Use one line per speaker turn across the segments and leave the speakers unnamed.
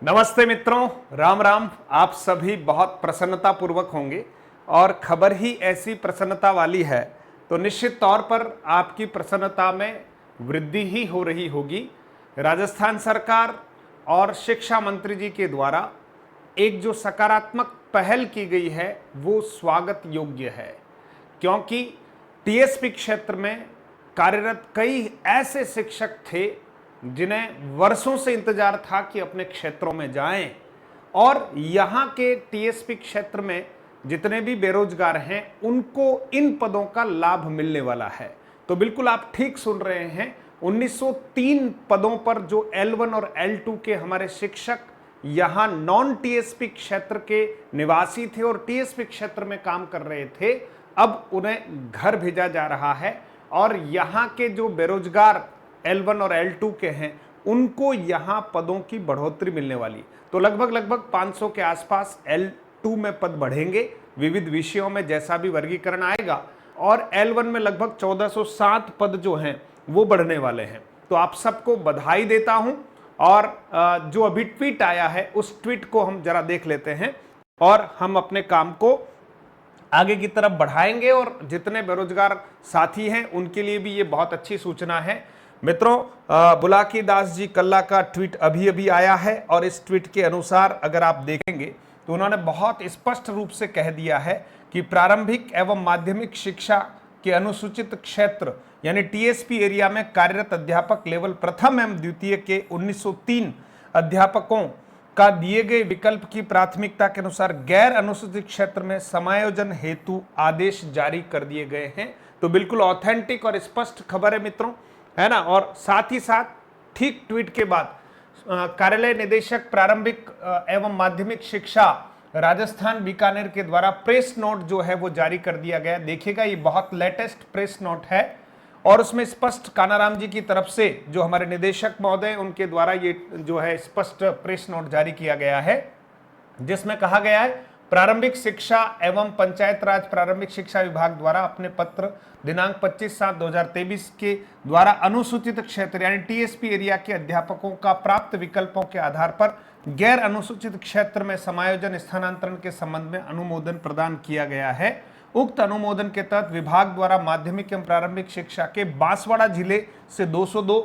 नमस्ते मित्रों, राम राम। आप सभी बहुत प्रसन्नता पूर्वक होंगे और खबर ही ऐसी प्रसन्नता वाली है तो निश्चित तौर पर आपकी प्रसन्नता में वृद्धि ही हो रही होगी। राजस्थान सरकार और शिक्षा मंत्री जी के द्वारा एक जो सकारात्मक पहल की गई है वो स्वागत योग्य है, क्योंकि टीएसपी क्षेत्र में कार्यरत कई ऐसे शिक्षक थे जिन्हें वर्षों से इंतजार था कि अपने क्षेत्रों में जाएं और यहाँ के टीएसपी क्षेत्र में जितने भी बेरोजगार हैं उनको इन पदों का लाभ मिलने वाला है। तो बिल्कुल आप ठीक सुन रहे हैं, 1903 पदों पर जो L1 और L2 के हमारे शिक्षक यहाँ नॉन टीएसपी क्षेत्र के निवासी थे और टीएसपी क्षेत्र में काम कर रहे थे, अब उन्हें घर भेजा जा रहा है और यहाँ के जो बेरोजगार L1 और L2 के हैं उनको यहाँ पदों की बढ़ोतरी मिलने वाली। तो लगभग 500 के आसपास L2 में पद बढ़ेंगे विविध विषयों में, जैसा भी वर्गीकरण आएगा, और L1 में लगभग 1407 पद जो हैं वो बढ़ने वाले हैं। तो आप सबको बधाई देता हूं और जो अभी ट्वीट आया है उस ट्वीट को हम जरा देख लेते हैं और हम अपने काम को आगे की तरफ बढ़ाएंगे और जितने बेरोजगार साथी हैं उनके लिए भी ये बहुत अच्छी सूचना है। मित्रों, बुलाकी दास जी कल्ला का ट्वीट अभी अभी आया है और इस ट्वीट के अनुसार अगर आप देखेंगे तो उन्होंने बहुत स्पष्ट रूप से कह दिया है कि प्रारंभिक एवं माध्यमिक शिक्षा के अनुसूचित क्षेत्र यानी टीएसपी एरिया में कार्यरत अध्यापक लेवल प्रथम एवं द्वितीय के 1903 अध्यापकों का दिए गए विकल्प की प्राथमिकता के अनुसार गैर अनुसूचित क्षेत्र में समायोजन हेतु आदेश जारी कर दिए गए हैं। तो बिल्कुल ऑथेंटिक और स्पष्ट खबर है मित्रों, है ना। और साथ ही साथ ठीक ट्वीट के बाद कार्यालय निदेशक प्रारंभिक एवं माध्यमिक शिक्षा राजस्थान बीकानेर के द्वारा प्रेस नोट जो है वो जारी कर दिया गया। देखिएगा, ये बहुत लेटेस्ट प्रेस नोट है और उसमें स्पष्ट कानाराम जी की तरफ से जो हमारे निदेशक महोदय उनके द्वारा ये जो है स्पष्ट प्रेस नोट जारी किया गया है, जिसमें कहा गया है प्रारंभिक शिक्षा एवं पंचायत राज प्रारंभिक शिक्षा विभाग द्वारा अपने पत्र दिनांक 25/7/2023 के द्वारा अनुसूचित क्षेत्र यानी टीएसपी एरिया के अध्यापकों का प्राप्त विकल्पों के आधार पर गैर अनुसूचित क्षेत्र में समायोजन स्थानांतरण के संबंध में अनुमोदन प्रदान किया गया है। उक्त अनुमोदन के तहत विभाग द्वारा माध्यमिक एवं प्रारंभिक शिक्षा के बांसवाड़ा जिले से 202,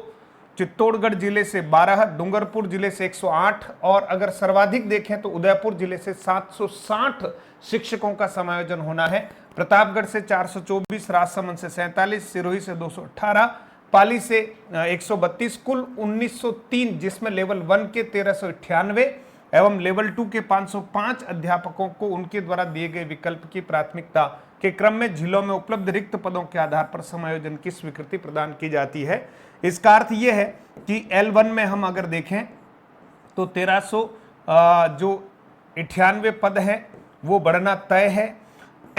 चित्तौड़गढ़ जिले से 12, डूंगरपुर जिले से 108 और अगर सर्वाधिक देखें तो उदयपुर जिले से 760 शिक्षकों का समायोजन होना है। प्रतापगढ़ से 424, राजसमंद से 47, सिरोही से 218, पाली से 132, कुल 1903 जिसमें लेवल 1 के 1398 एवं लेवल 2 के 505 अध्यापकों को उनके द्वारा दिए गए विकल्प की प्राथमिकता के क्रम में जिलों में उपलब्ध रिक्त पदों के आधार पर समायोजन की स्वीकृति प्रदान की जाती है। इसका अर्थ यह है कि L1 में हम अगर देखें तो 1300 जो 98 पद है वो बढ़ना तय है।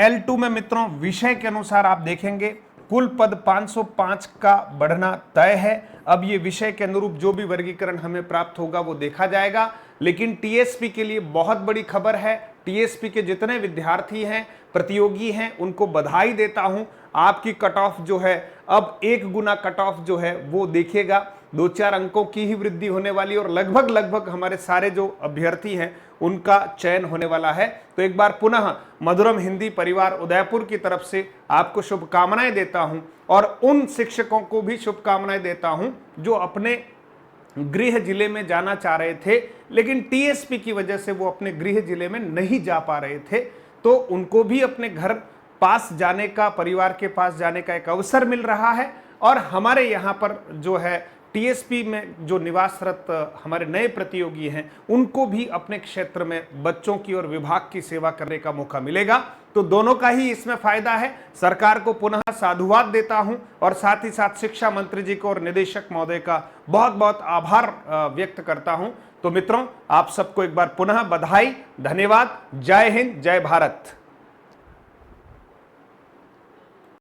L2 में मित्रों विषय के अनुसार आप देखेंगे कुल पद 505 का बढ़ना तय है। अब ये विषय के अनुरूप जो भी वर्गीकरण हमें प्राप्त होगा वो देखा जाएगा, लेकिन टीएसपी के लिए बहुत बड़ी खबर है। टीएसपी के जितने विद्यार्थी हैं, प्रतियोगी हैं, उनको बधाई देता हूं। आपकी कट ऑफ जो है अब 1 गुना कट ऑफ जो है वो देखिएगा, 2-4 अंकों की ही वृद्धि होने वाली और लगभग हमारे सारे जो अभ्यर्थी हैं उनका चयन होने वाला है। तो एक बार पुनः मधुरम हिंदी परिवार उदयपुर की तरफ से आपको शुभकामनाएं देता हूं और उन शिक्षकों को भी शुभकामनाएं देता हूं जो अपने गृह जिले में जाना चाह रहे थे लेकिन टीएसपी की वजह से वो अपने गृह जिले में नहीं जा पा रहे थे, तो उनको भी अपने घर पास जाने का, परिवार के पास जाने का एक अवसर मिल रहा है। और हमारे यहाँ पर जो है टीएसपी में जो निवासरत हमारे नए प्रतियोगी हैं उनको भी अपने क्षेत्र में बच्चों की और विभाग की सेवा करने का मौका मिलेगा। तो दोनों का ही इसमें फायदा है। सरकार को पुनः साधुवाद देता हूं और साथ ही साथ शिक्षा मंत्री जी को और निदेशक महोदय का बहुत बहुत आभार व्यक्त करता हूं। तो मित्रों, आप सबको एक बार पुनः बधाई, धन्यवाद। जय हिंद, जय भारत।